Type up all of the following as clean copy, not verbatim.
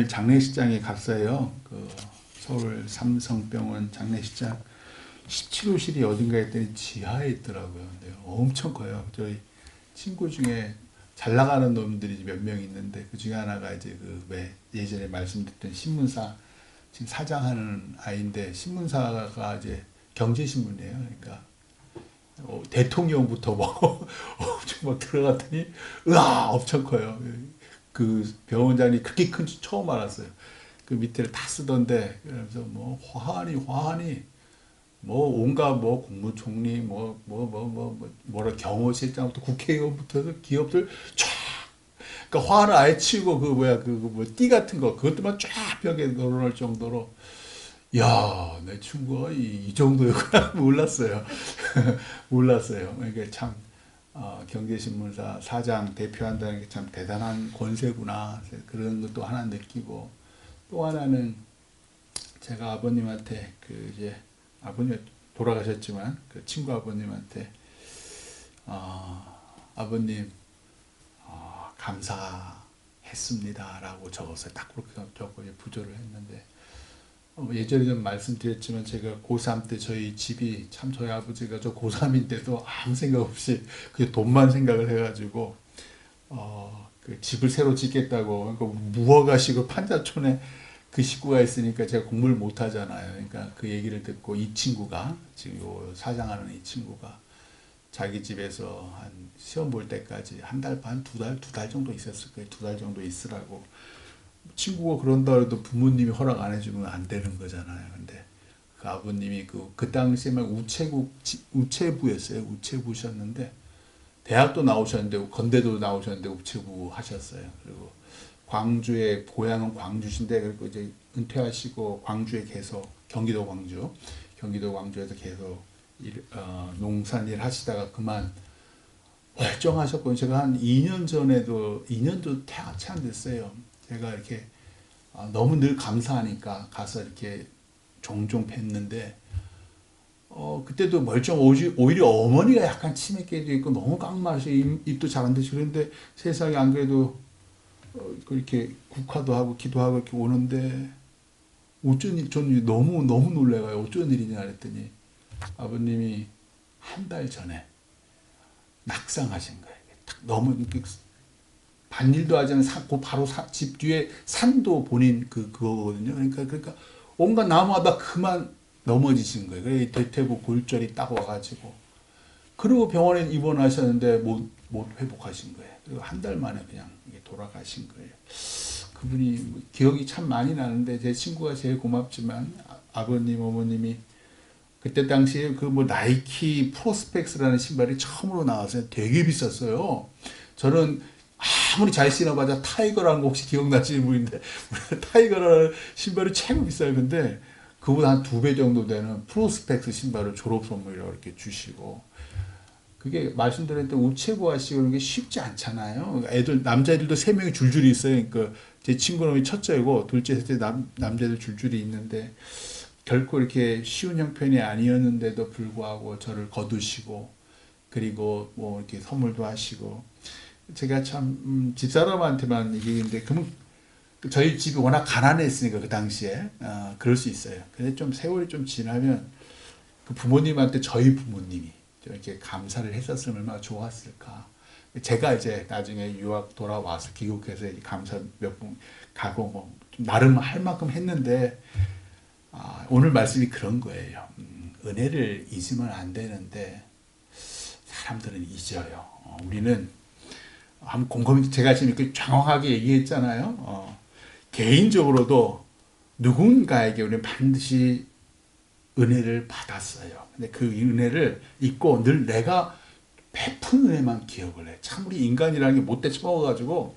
오늘 장례식장에 갔어요. 그 서울 삼성병원 장례식장 17호실이 어딘가 했더니 지하에 있더라고요. 근데 엄청 커요. 저희 친구 중에 잘 나가는 놈들이 몇 명 있는데 그 중에 하나가 이제 그 왜 예전에 말씀드렸던 신문사 지금 사장하는 아이인데 신문사가 이제 경제신문이에요. 그러니까 대통령부터 뭐 엄청 막 들어갔더니 으아 엄청 커요. 그 병원장이 그렇게 큰 줄 처음 알았어요. 그 밑에를 다 쓰던데 그래서 뭐 화환이 뭐 온갖 뭐 국무총리 뭐라 경호실장부터 국회의원부터 해서 기업들 쫙 그러니까 화환을 아예 치우고 그 뭐야 그 뭐 띠 같은 거 그것들만 쫙 벽에 걸어놓을 정도로 야, 내 친구가 이 정도였구나 몰랐어요. 몰랐어요. 그러니까 참 경제신문사 사장 대표한다는 게 참 대단한 권세구나 그런 것도 하나 느끼고 또 하나는 제가 아버님한테 그 이제 아버님 돌아가셨지만 그 친구 아버님한테 아버님 감사했습니다라고 적었어요. 딱 그렇게 적고 부조를 했는데 예전에 좀 말씀드렸지만 제가 고3 때 저희 집이 참 저희 아버지가 저 고3인데도 아무 생각 없이 그냥 돈만 생각을 해가지고 그 집을 새로 짓겠다고 그러니까 무허가식으로 판자촌에 그 식구가 있으니까 제가 공부를 못 하잖아요. 그러니까 그 얘기를 듣고 이 친구가 지금 요 사장하는 이 친구가 자기 집에서 한 시험 볼 때까지 한 달 반, 두 달 정도 있었을 거예요. 2달 정도 있으라고. 친구가 그런다 해도 부모님이 허락 안 해주면 안 되는 거잖아요. 근데 그 아버님이 그 당시에만 우체부였어요. 우체부셨는데 대학도 나오셨는데 건대도 나오셨는데 우체부 하셨어요. 그리고 광주에 고향은 광주신데 그리고 이제 은퇴하시고 광주에 계속 경기도 광주에서 계속 농산일 하시다가 그만 결정하셨고 제가 한 2년도 채 안 됐어요. 제가 이렇게 너무 늘 감사하니까 가서 이렇게 종종 뵀는데 그때도 오히려 어머니가 약간 치맥기도 있고 너무 깡마시 입도 잘 안 되시고 그런데 세상에 안 그래도 그렇게 국화도 하고 기도하고 이렇게 오는데 어쩐 일, 저는 너무 놀래가요. 어쩐 일이냐 그랬더니 아버님이 한 달 전에 낙상하신 거예요. 너무 반일도 하지 않은 바로 집 뒤에 산도 본인 그거거든요. 그러니까 온갖 나무마다 그만 넘어지신 거예요. 그래 대퇴부 골절이 딱 와가지고 그리고 병원에 입원하셨는데 못 회복하신 거예요. 그리고 한 달 만에 그냥 돌아가신 거예요. 그분이 기억이 참 많이 나는데 제 친구가 제일 고맙지만 아버님 어머님이 그때 당시에 그 뭐 나이키 프로스펙스라는 신발이 처음으로 나왔어요. 되게 비쌌어요. 저는 아무리 잘 신어봐야 타이거라는 거 혹시 기억나시는 분인데 타이거라는 신발이 최고 비싸요. 근데 그보다 한 2배 정도 되는 프로스펙스 신발을 졸업 선물이라고 이렇게 주시고 그게 말씀드렸는데 우체부 하시고 그런 게 쉽지 않잖아요. 남자애들도 3명이 줄줄이 있어요. 그러니까 제 친구놈이 첫째고 둘째 셋째 남자애들 줄줄이 있는데 결코 이렇게 쉬운 형편이 아니었는데도 불구하고 저를 거두시고 그리고 뭐 이렇게 선물도 하시고 제가 참 집사람한테만 얘기했는데 그러면 저희 집이 워낙 가난했으니까 그 당시에 그럴 수 있어요. 근데 좀 세월이 좀 지나면 그 부모님한테 저희 부모님이 이렇게 감사를 했었으면 얼마나 좋았을까. 제가 이제 나중에 유학 돌아와서 귀국해서 감사 몇 번 가고 뭐 나름 할 만큼 했는데 오늘 말씀이 그런 거예요. 은혜를 잊으면 안 되는데 사람들은 잊어요. 우리는 한번 곰곰이 제가 지금 이렇게 장황하게 얘기했잖아요. 개인적으로도 누군가에게 우리는 반드시 은혜를 받았어요. 근데 그 은혜를 잊고 늘 내가 베푼 은혜만 기억을 해. 참 우리 인간이라는 게 못돼 처먹어가지고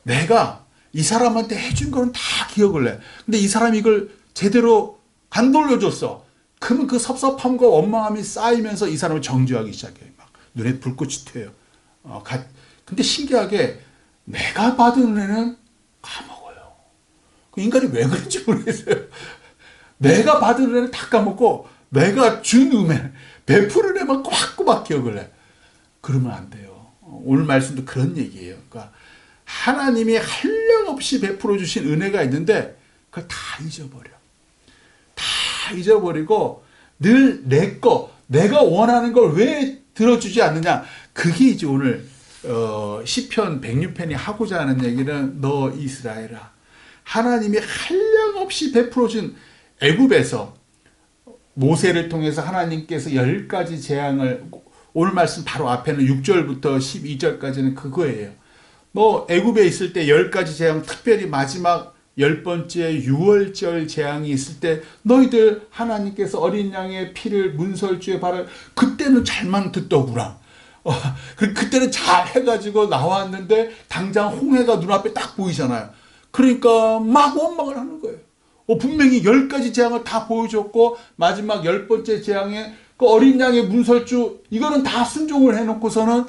내가 이 사람한테 해준 거는 다 기억을 해. 근데 이 사람이 이걸 제대로 안 돌려줬어. 그러면 그 섭섭함과 원망함이 쌓이면서 이 사람을 정죄하기 시작해요. 막 눈에 불꽃이 튀어요. 근데 신기하게 내가 받은 은혜는 까먹어요. 그 인간이 왜 그런지 모르겠어요. 내가 받은 은혜는 다 까먹고 내가 준 은혜, 베푼 은혜만 꼬박꼬박 기억을 해. 그러면 안 돼요. 오늘 말씀도 그런 얘기예요. 그러니까 하나님이 한량없이 베풀어 주신 은혜가 있는데 그걸 다 잊어버려. 다 잊어버리고 늘 내 거, 내가 원하는 걸 왜 들어주지 않느냐. 그게 이제 오늘 시편 106편이 하고자 하는 얘기는, 너 이스라엘아, 하나님이 한량없이 베풀어 준 애굽에서 모세를 통해서 하나님께서 10가지 재앙을, 오늘 말씀 바로 앞에는 6절부터 12절까지는 그거예요. 뭐 애굽에 있을 때 10가지 재앙, 특별히 마지막 10번째 유월절 재앙이 있을 때 너희들 하나님께서 어린 양의 피를 문설주에 바라, 그때는 잘만 듣더구나. 그때는 잘 해가지고 나왔는데 당장 홍해가 눈앞에 딱 보이잖아요. 그러니까 막 원망을 하는 거예요. 분명히 10가지 재앙을 다 보여줬고 마지막 10번째 재앙에 그 어린 양의 문설주, 이거는 다 순종을 해놓고서는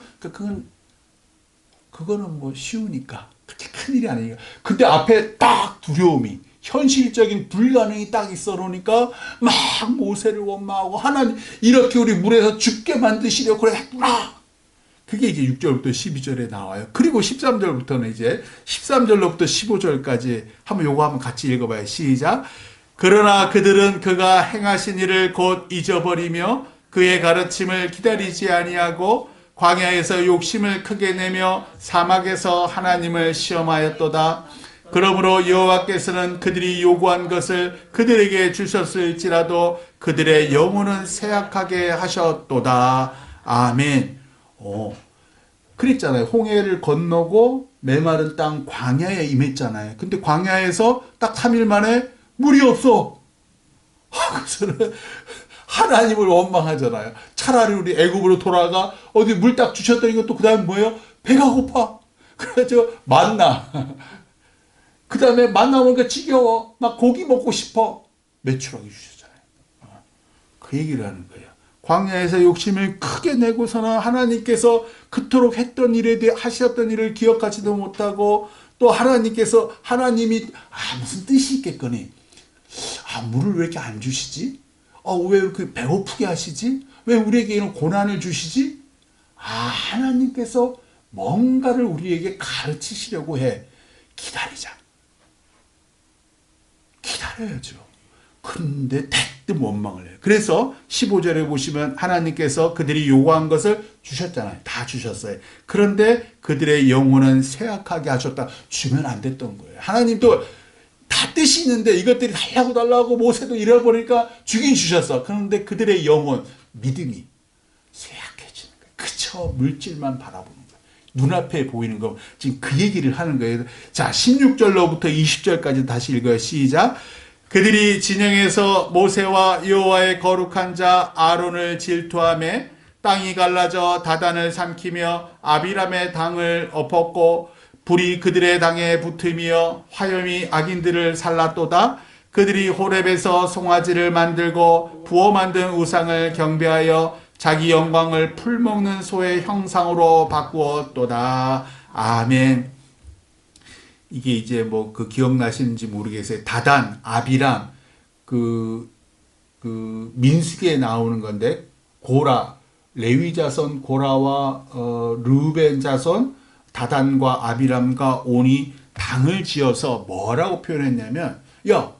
그거는 뭐 쉬우니까 그렇게 큰일이 아니에요. 근데 앞에 딱 두려움이, 현실적인 불가능이 딱 있어 놓으니까 막 모세를 원망하고, 하나님 이렇게 우리 물에서 죽게 만드시려고 그랬구나. 그게 이제 6절부터 12절에 나와요. 그리고 13절부터는 이제 13절로부터 15절까지 한번 요거 한번 같이 읽어봐요. 시작. 그러나 그들은 그가 행하신 일을 곧 잊어버리며 그의 가르침을 기다리지 아니하고 광야에서 욕심을 크게 내며 사막에서 하나님을 시험하였도다. 그러므로 여호와께서는 그들이 요구한 것을 그들에게 주셨을지라도 그들의 영혼은 쇠약하게 하셨도다. 아멘. 그랬잖아요. 홍해를 건너고 메마른 땅 광야에 임했잖아요. 근데 광야에서 딱 3일 만에 물이 없어. 그래서는 하나님을 원망하잖아요. 차라리 우리 애굽으로 돌아가, 어디 물 딱 주셨더니 이것도 그 다음에 뭐예요? 배가 고파. 그래가지고 만나. 그 다음에 만나 먹으니까 지겨워. 막 고기 먹고 싶어. 메추라기 주셨잖아요. 그 얘기를 하는 거예요. 광야에서 욕심을 크게 내고서는 하나님께서 그토록 했던 일에 대해 하셨던 일을 기억하지도 못하고, 또 하나님께서, 하나님이 무슨 뜻이 있겠거니, 물을 왜 이렇게 안 주시지? 왜 이렇게 배고프게 하시지? 왜 우리에게 이런 고난을 주시지? 하나님께서 뭔가를 우리에게 가르치시려고 해. 기다리자. 기다려야죠. 근데 대뜸 원망을 해요. 그래서 15절에 보시면 하나님께서 그들이 요구한 것을 주셨잖아요. 다 주셨어요. 그런데 그들의 영혼은 쇠약하게 하셨다. 주면 안 됐던 거예요. 하나님도 다 뜻이 있는데 이것들이 달라고 모세도 잃어버리니까 주긴 주셨어. 그런데 그들의 영혼, 믿음이 쇠약해지는 거예요. 그저 물질만 바라보는 거예요. 눈앞에 보이는 거. 지금 그 얘기를 하는 거예요. 자, 16절로부터 20절까지 다시 읽어요. 시작. 그들이 진영에서 모세와 여호와의 거룩한 자 아론을 질투하며 땅이 갈라져 다단을 삼키며 아비람의 당을 엎었고 불이 그들의 당에 붙으며 화염이 악인들을 살랐도다. 그들이 호렙에서 송아지를 만들고 부어 만든 우상을 경배하여 자기 영광을 풀먹는 소의 형상으로 바꾸었도다. 아멘. 이게 이제 뭐 그 기억나시는지 모르겠어요. 다단, 아비람, 그 민수기에 나오는 건데, 고라, 레위 자손 고라와 르우벤 자손 다단과 아비람과 온이 당을 지어서 뭐라고 표현했냐면, 야,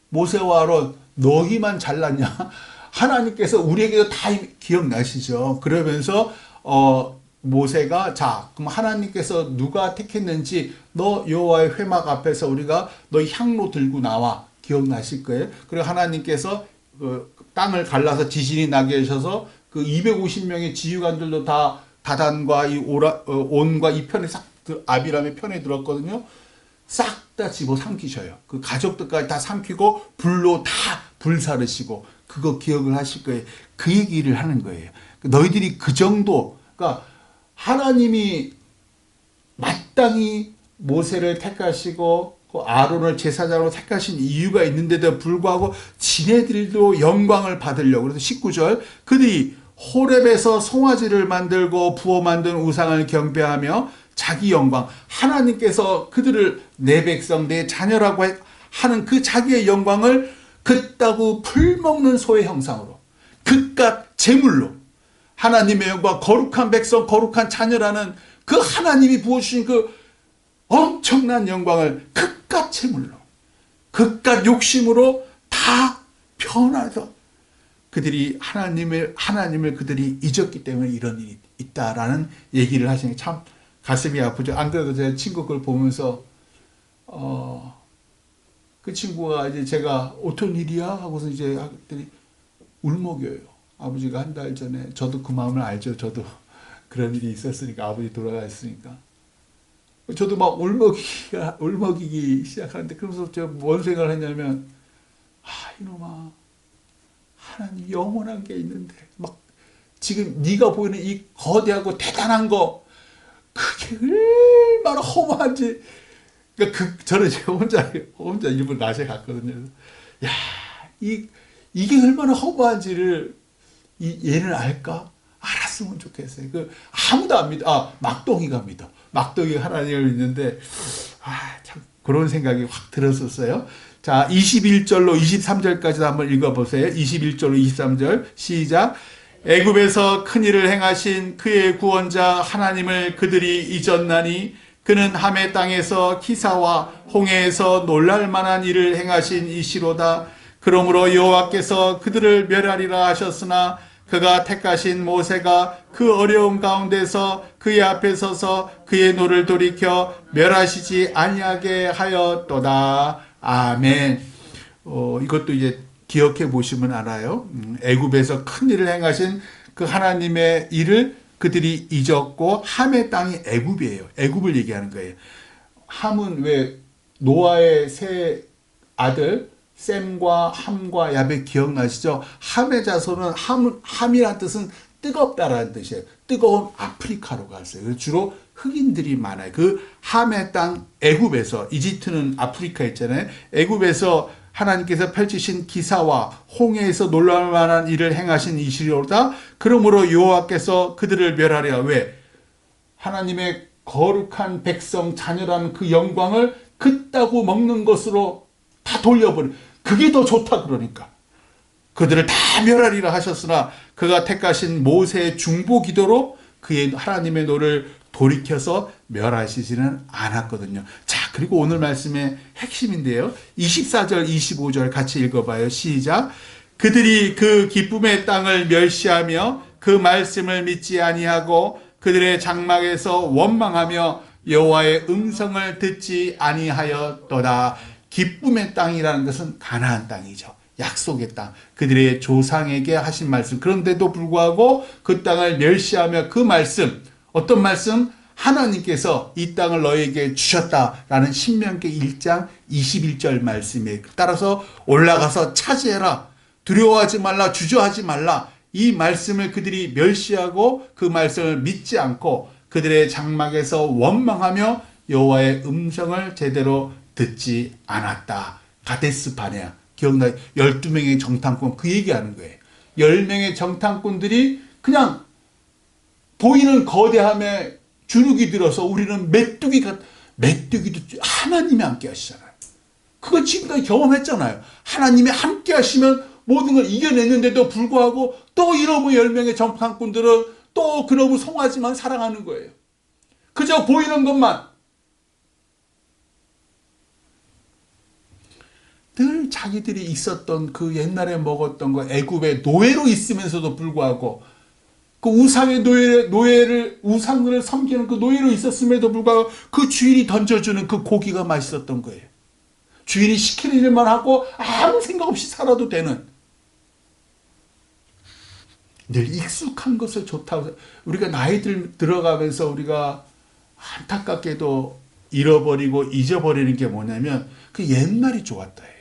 모세와 아론 너희만 잘났냐? 하나님께서 우리에게도 다 기억나시죠? 그러면서 모세가, 자, 그럼 하나님께서 누가 택했는지 너 여호와의 회막 앞에서 우리가 너희 향로 들고 나와. 기억나실 거예요. 그리고 하나님께서 땅을 갈라서 지진이 나게 하셔서 그 250명의 지휘관들도 다 다단과 이 온과 이 편에 싹, 아비람의 편에 들었거든요. 싹 다 집어 삼키셔요. 그 가족들까지 다 삼키고 불로 다 불사르시고, 그거 기억을 하실 거예요. 그 얘기를 하는 거예요. 너희들이 그 정도, 그러니까 하나님이 마땅히 모세를 택하시고 아론을 제사장으로 택하신 이유가 있는데도 불구하고 지네들도 영광을 받으려고. 그래서 19절, 그들이 호렙에서 송아지를 만들고 부어 만든 우상을 경배하며 자기 영광, 하나님께서 그들을 내 백성 내 자녀라고 하는 그 자기의 영광을 그따구 풀먹는 소의 형상으로, 그깟 제물로 하나님의 영광, 거룩한 백성, 거룩한 자녀라는 그 하나님이 부어주신 그 엄청난 영광을 그깟 채물로, 그깟 욕심으로 다 변화해서 그들이 하나님을 그들이 잊었기 때문에 이런 일이 있다라는 얘기를 하시는 게 참 가슴이 아프죠. 안 그래도 제 친구 걸 보면서 그 친구가 이제 제가 어떤 일이야 하고서 이제 아들이 울먹여요. 아버지가 한 달 전에, 저도 그 마음을 알죠. 저도 그런 일이 있었으니까, 아버지 돌아가셨으니까. 저도 막 울먹이기 시작하는데, 그러면서 제가 뭔 생각을 했냐면, 이놈아, 하나님 영원한 게 있는데, 막 지금 네가 보이는 이 거대하고 대단한 거, 그게 얼마나 허무한지. 그러니까 저는 제가 혼자 일본 나시에 갔거든요. 야, 이게 얼마나 허무한지를 얘는 알까? 알았으면 좋겠어요. 아무도 안 믿어. 막동이가 믿어. 막동이가 하나님을 믿는데, 참 그런 생각이 확 들었었어요. 자, 21절로 23절까지 한번 읽어보세요. 21절로 23절 시작. 애굽에서 큰 일을 행하신 그의 구원자 하나님을 그들이 잊었나니 그는 함의 땅에서 기사와 홍해에서 놀랄만한 일을 행하신 이시로다. 그러므로 여호와께서 그들을 멸하리라 하셨으나 그가 택하신 모세가 그 어려움 가운데서 그의 앞에 서서 그의 노를 돌이켜 멸하시지 아니하게 하였도다. 아멘. 이것도 이제 기억해 보시면 알아요. 애굽에서 큰 일을 행하신 그 하나님의 일을 그들이 잊었고, 함의 땅이 애굽이에요. 애굽을 얘기하는 거예요. 함은 왜 노아의 세 아들 셈과 함과 야벳 기억나시죠? 함의 자손은 함이란 뜻은 뜨겁다라는 뜻이에요. 뜨거운 아프리카로 갔어요. 그래서 주로 흑인들이 많아요. 그 함의 땅 애굽에서, 이집트는 아프리카 있잖아요. 애굽에서 하나님께서 펼치신 기사와 홍해에서 놀랄 만한 일을 행하신 이시로다. 그러므로 여호와께서 그들을 멸하리라. 왜? 하나님의 거룩한 백성 자녀라는 그 영광을 그따구 먹는 것으로 다 돌려버려. 그게 더 좋다 그러니까. 그들을 다 멸하리라 하셨으나 그가 택하신 모세의 중보 기도로 그의 하나님의 노를 돌이켜서 멸하시지는 않았거든요. 자, 그리고 오늘 말씀의 핵심인데요. 24절, 25절 같이 읽어봐요. 시작. 그들이 그 기쁨의 땅을 멸시하며 그 말씀을 믿지 아니하고 그들의 장막에서 원망하며 여호와의 음성을 듣지 아니하였도다. 기쁨의 땅이라는 것은 가나안 땅이죠. 약속의 땅, 그들의 조상에게 하신 말씀. 그런데도 불구하고 그 땅을 멸시하며 그 말씀, 어떤 말씀? 하나님께서 이 땅을 너에게 주셨다라는 신명기 1장 21절 말씀이에요. 따라서 올라가서 차지해라. 두려워하지 말라. 주저하지 말라. 이 말씀을 그들이 멸시하고 그 말씀을 믿지 않고 그들의 장막에서 원망하며 여호와의 음성을 제대로 듣지 않았다. 가데스 바네아. 기억나요? 12명의 정탐꾼, 그 얘기하는 거예요. 10명의 정탐꾼들이 그냥 보이는 거대함에 주눅이 들어서 우리는 메뚜기도 하나님이 함께 하시잖아요. 그거 지금까지 경험했잖아요. 하나님이 함께 하시면 모든 걸 이겨냈는데도 불구하고 또 이놈의 10명의 정탐꾼들은 또 그놈의 송아지만 사랑하는 거예요. 그저 보이는 것만. 늘 자기들이 있었던 그 옛날에 먹었던 거, 애굽의 노예로 있으면서도 불구하고 그 우상의 우상을 섬기는 그 노예로 있었음에도 불구하고 그 주인이 던져주는 그 고기가 맛있었던 거예요. 주인이 시키는 일만 하고 아무 생각 없이 살아도 되는, 늘 익숙한 것을 좋다고. 우리가 나이 들어가면서 우리가 안타깝게도 잃어버리고 잊어버리는 게 뭐냐면 그 옛날이 좋았다 해요.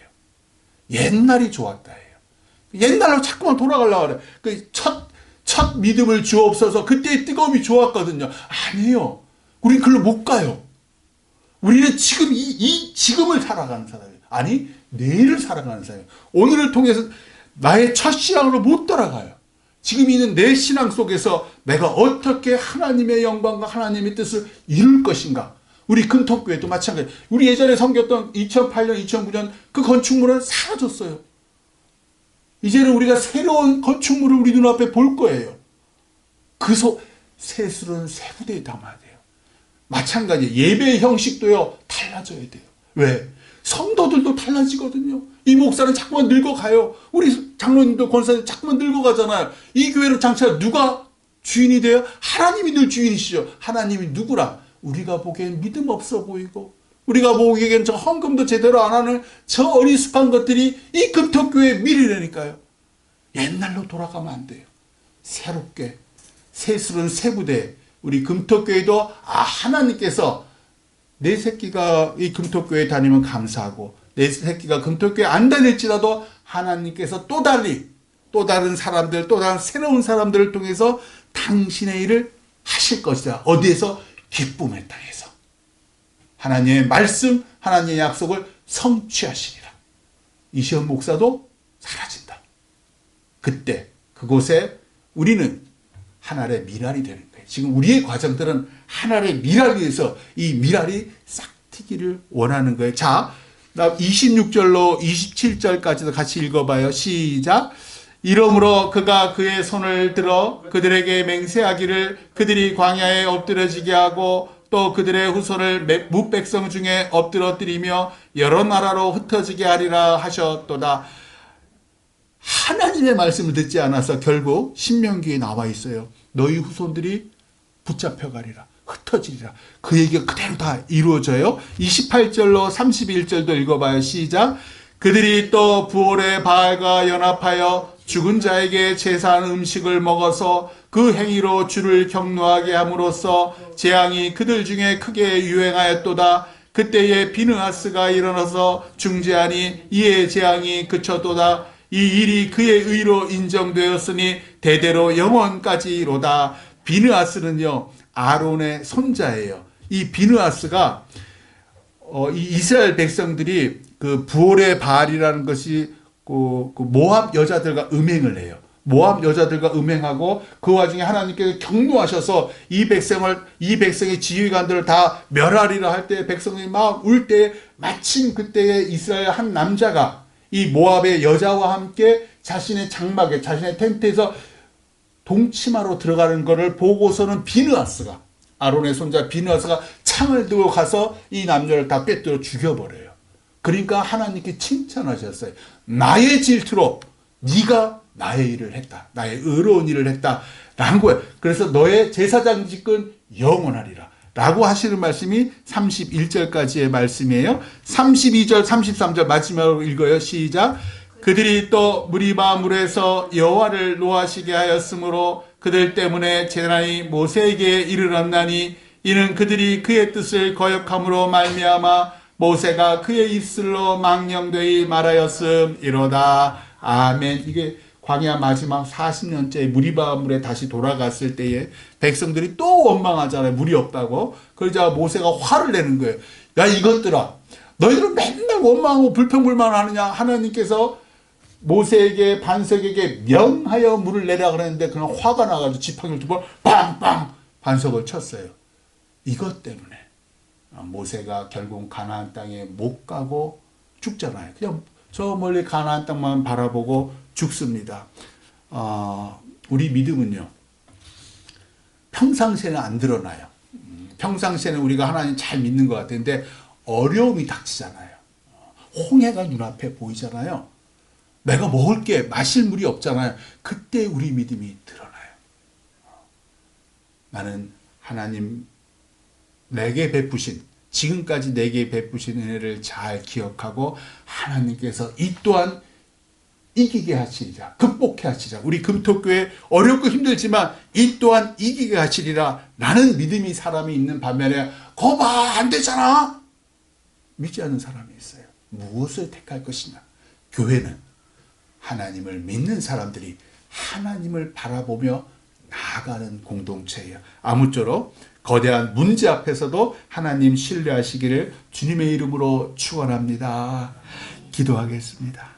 옛날이 좋았다 해요. 옛날로 자꾸만 돌아가려고 그래. 그 첫 믿음을 주옵소서. 그때의 뜨거움이 좋았거든요. 아니에요. 우린 글로 못 가요. 우리는 지금 지금을 살아가는 사람이에요. 아니, 내일을 살아가는 사람이에요. 오늘을 통해서 나의 첫 신앙으로 못 돌아가요. 지금 있는 내 신앙 속에서 내가 어떻게 하나님의 영광과 하나님의 뜻을 이룰 것인가. 우리 금통교회도 마찬가지예요. 우리 예전에 섬겼던 2008년, 2009년 그 건축물은 사라졌어요. 이제는 우리가 새로운 건축물을 우리 눈앞에 볼 거예요. 그 새술은 새 부대에 담아야 돼요. 마찬가지 예배 형식도요 달라져야 돼요. 왜? 성도들도 달라지거든요. 이 목사는 자꾸만 늙어가요. 우리 장로님도 권사님 자꾸만 늙어가잖아요. 이 교회는 장차 누가 주인이 돼요? 하나님이 늘 주인이시죠. 하나님이 누구라? 우리가 보기엔 믿음 없어 보이고 우리가 보기엔 저 헌금도 제대로 안 하는 저 어리숙한 것들이 이 금토교회의 미래라니까요. 옛날로 돌아가면 안 돼요. 새롭게 새스러운 새부대 우리 금토교회도 하나님께서 내 새끼가 이 금토교회 다니면 감사하고 내 새끼가 금토교회 안 다닐지라도 하나님께서 또 다른 사람들 또 다른 새로운 사람들을 통해서 당신의 일을 하실 것이다. 어디에서? 기쁨의 땅에서 하나님의 말씀 하나님의 약속을 성취하시리라. 이시연 목사도 사라진다. 그때 그곳에 우리는 하나의 미랄이 되는 거예요. 지금 우리의 과정들은 하나의 미랄이 돼서 이 미랄이 싹 트기를 원하는 거예요. 자, 26절로 27절까지도 같이 읽어봐요. 시작. 이러므로 그가 그의 손을 들어 그들에게 맹세하기를 그들이 광야에 엎드려지게 하고 또 그들의 후손을 뭇백성 중에 엎드러뜨리며 여러 나라로 흩어지게 하리라 하셨도다. 하나님의 말씀을 듣지 않아서 결국 신명기에 나와 있어요. 너희 후손들이 붙잡혀가리라. 흩어지리라. 그 얘기가 그대로 다 이루어져요. 28절로 31절도 읽어봐요. 시작. 그들이 또 부올의 바알과 연합하여 죽은 자에게 제사한 음식을 먹어서 그 행위로 주를 경노하게 함으로써 재앙이 그들 중에 크게 유행하였도다. 그때에 비느하스가 일어나서 중재하니 이에 재앙이 그쳤도다. 이 일이 그의 의로 인정되었으니 대대로 영원까지로다. 비느하스는요 아론의 손자예요. 이 비느하스가 이 이스라엘 백성들이 그 부올의 바알이라는 것이 그 모압 여자들과 음행을 해요. 모압 여자들과 음행하고 그 와중에 하나님께서 경노하셔서 이 백성의 지휘관들을 다 멸하리라 할 때 백성이 막 울 때 마침 그때에 이스라엘 한 남자가 이 모압의 여자와 함께 자신의 장막에 자신의 텐트에서 동치마로 들어가는 것을 보고서는 비느하스가 아론의 손자 비느하스가 창을 들고 가서 이 남자를 다 꿰뚫어 죽여버려요. 그러니까 하나님께 칭찬하셨어요. 나의 질투로 네가 나의 일을 했다. 나의 의로운 일을 했다. 라는 거예요. 그래서 너의 제사장 직은 영원하리라. 라고 하시는 말씀이 31절까지의 말씀이에요. 32절, 33절 마지막으로 읽어요. 시작. 그들이 또 무리바 물에서 여호와를 노하시게 하였으므로 그들 때문에 재난이 모세에게 이르렀나니 이는 그들이 그의 뜻을 거역함으로 말미암아 모세가 그의 입술로 망령되이 말하였음이로다. 아멘. 이게 광야 마지막 40년째 무리바 물에 다시 돌아갔을 때에 백성들이 또 원망하잖아요. 물이 없다고. 그러자 모세가 화를 내는 거예요. 야 이것들아, 너희들은 맨날 원망하고 불평불만하느냐. 하나님께서 모세에게 반석에게 명하여 물을 내라 그랬는데 그냥 화가 나가지고 지팡이를 두 번 빵빵 반석을 쳤어요. 이것 때문에 모세가 결국 가나안 땅에 못 가고 죽잖아요. 그냥 저 멀리 가나안 땅만 바라보고 죽습니다. 우리 믿음은요 평상시에는 안 드러나요. 평상시에는 우리가 하나님 잘 믿는 것 같은데 어려움이 닥치잖아요. 홍해가 눈앞에 보이잖아요. 내가 먹을 게 마실 물이 없잖아요. 그때 우리 믿음이 드러나요. 나는 하나님 내게 베푸신 지금까지 내게 베푸신 은혜를 잘 기억하고 하나님께서 이 또한 이기게 하시리라. 극복해 하시리라. 우리 금토교회 어렵고 힘들지만 이 또한 이기게 하시리라. 라는 믿음이 사람이 있는 반면에 거봐 안 되잖아. 믿지 않는 사람이 있어요. 무엇을 택할 것이냐. 교회는 하나님을 믿는 사람들이 하나님을 바라보며 나아가는 공동체예요. 아무쪼록 거대한 문제 앞에서도 하나님 신뢰하시기를 주님의 이름으로 축원합니다. 기도하겠습니다.